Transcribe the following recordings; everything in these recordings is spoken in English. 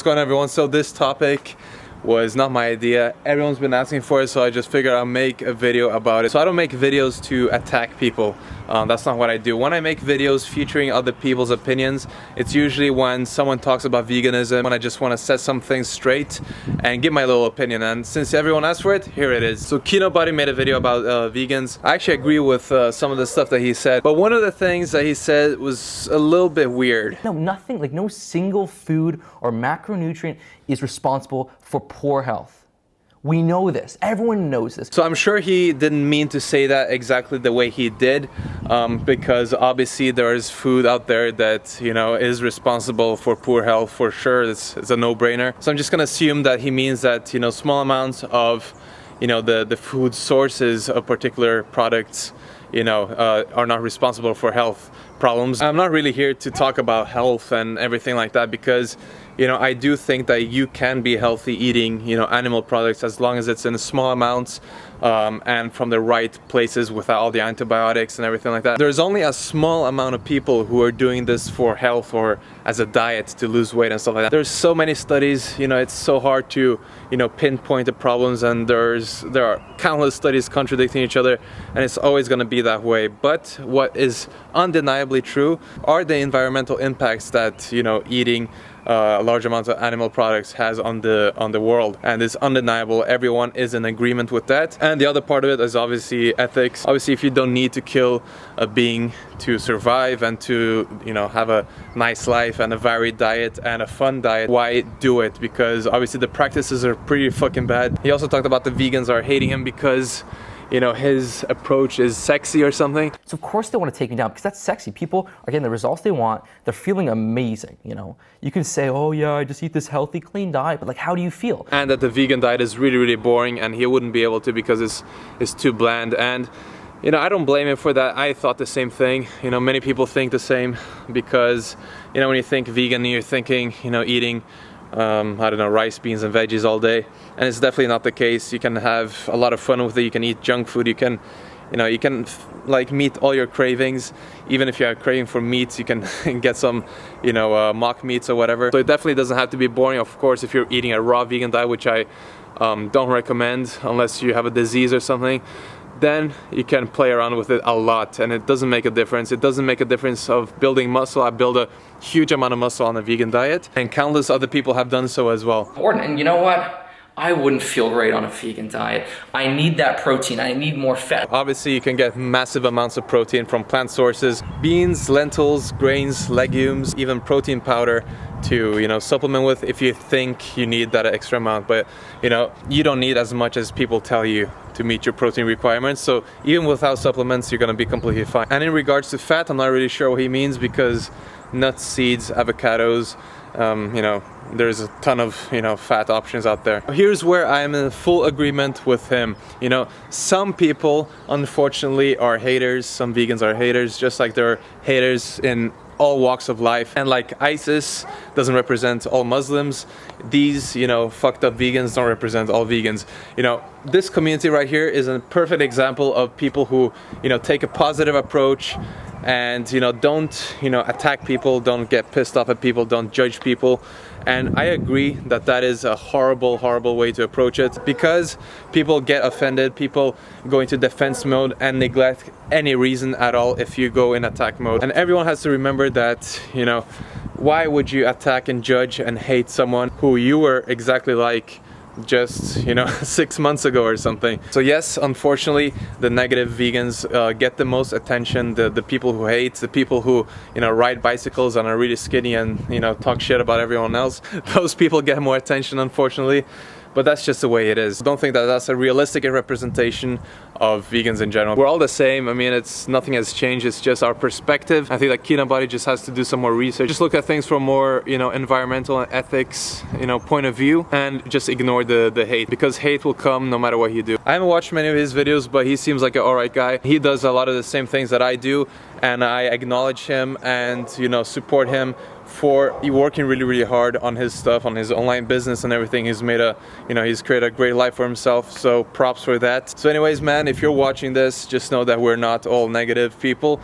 What's going on, everyone? So this topic was not my idea. Everyone's been asking for it, so I just figured I'll make a video about it. So I don't make videos to attack people. That's not what I do. When I make videos featuring other people's opinions, it's usually when someone talks about veganism, when I just want to set some things straight and give my little opinion. And since everyone asked for it, here it is. So Kinobody made a video about vegans. I actually agree with some of the stuff that he said, but one of the things that he said was a little bit weird. No single food or macronutrient is responsible for poor health. We know this. Everyone knows this. So I'm sure he didn't mean to say that exactly the way he did, because obviously there is food out there that, you know, is responsible for poor health for sure. It's a no-brainer. So I'm just gonna assume that he means that, you know, small amounts of, you know, the food sources of particular products, you know, are not responsible for health problems. I'm not really here to talk about health and everything like that, because, you know, I do think that you can be healthy eating, you know, animal products as long as it's in small amounts and from the right places without all the antibiotics and everything like that. There's only a small amount of people who are doing this for health or as a diet to lose weight and stuff like that. There's so many studies, you know, it's so hard to, you know, pinpoint the problems, and there are countless studies contradicting each other, and it's always going to be that way. But what is undeniably true are the environmental impacts that, you know, eating large amounts of animal products has on the world, and it's undeniable. Everyone is in agreement with that. And the other part of it is obviously ethics. Obviously, if you don't need to kill a being to survive and to, you know, have a nice life and a varied diet and a fun diet, why do it? Because obviously the practices are pretty fucking bad. He also talked about the vegans are hating him because, you know, his approach is sexy or something. So of course they want to take me down because that's sexy. People are getting the results they want. They're feeling amazing, you know. You can say, oh yeah, I just eat this healthy, clean diet, but like, how do you feel? And that the vegan diet is really, really boring, and he wouldn't be able to because it's too bland. And, you know, I don't blame him for that. I thought the same thing. You know, many people think the same because, you know, when you think vegan, you're thinking, you know, eating I don't know, rice, beans and veggies all day, and it's definitely not the case. You can have a lot of fun with it. You can eat junk food. You can, you know, like meet all your cravings. Even if you are craving for meats, you can get some, you know, mock meats or whatever. So it definitely doesn't have to be boring. Of course, if you're eating a raw vegan diet, which I don't recommend unless you have a disease or something, then you can play around with it a lot, and it doesn't make a difference. It doesn't make a difference of building muscle. I build a huge amount of muscle on a vegan diet, and countless other people have done so as well. And you know what? I wouldn't feel great on a vegan diet. I need that protein. I need more fat. Obviously, you can get massive amounts of protein from plant sources, beans, lentils, grains, legumes, even protein powder to, you know, supplement with if you think you need that extra amount. But, you know, you don't need as much as people tell you to meet your protein requirements. So even without supplements, you're gonna be completely fine. And in regards to fat, I'm not really sure what he means, because nuts, seeds, avocados, you know, there's a ton of, you know, fat options out there. Here's where I'm in full agreement with him. You know, some people unfortunately are haters. Some vegans are haters, just like there are haters in all walks of life. And like ISIS doesn't represent all Muslims, these, you know, fucked up vegans don't represent all vegans. You know, this community right here is a perfect example of people who, you know, take a positive approach and, you know, don't, you know, attack people, don't get pissed off at people, don't judge people. And I agree that that is a horrible, horrible way to approach it, because people get offended, people go into defense mode and neglect any reason at all if you go in attack mode. And everyone has to remember that, you know, why would you attack and judge and hate someone who you were exactly like just, you know, 6 months ago or something? So yes, unfortunately, the negative vegans get the most attention. The people who hate, the people who, you know, ride bicycles and are really skinny and, you know, talk shit about everyone else, those people get more attention, unfortunately. But that's just the way it is. Don't think that that's a realistic representation of vegans in general. We're all the same. I mean, nothing has changed. It's just our perspective. I think that Kinobody just has to do some more research. Just look at things from more, you know, environmental and ethics, you know, point of view, and just ignore the hate, because hate will come no matter what you do. I haven't watched many of his videos, but he seems like an alright guy. He does a lot of the same things that I do, and I acknowledge him and, you know, support him for working really, really hard on his stuff, on his online business and everything. He's made a, you know, he's created a great life for himself, so props for that. So anyways, man, if you're watching this, just know that we're not all negative people.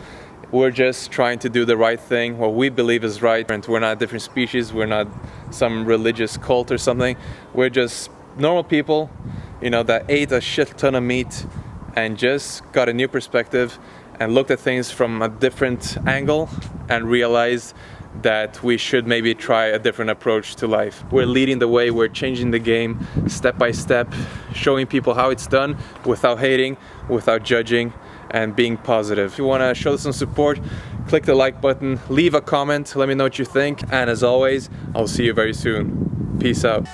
We're just trying to do the right thing, what we believe is right. And we're not a different species, we're not some religious cult or something. We're just normal people, that ate a shit ton of meat and just got a new perspective and looked at things from a different angle and realized that we should maybe try a different approach to life. We're leading the way, we're changing the game step by step, showing people how it's done without hating, without judging, and being positive. If you want to show some support, click the like button, leave a comment, let me know what you think, and as always, I'll see you very soon. Peace out.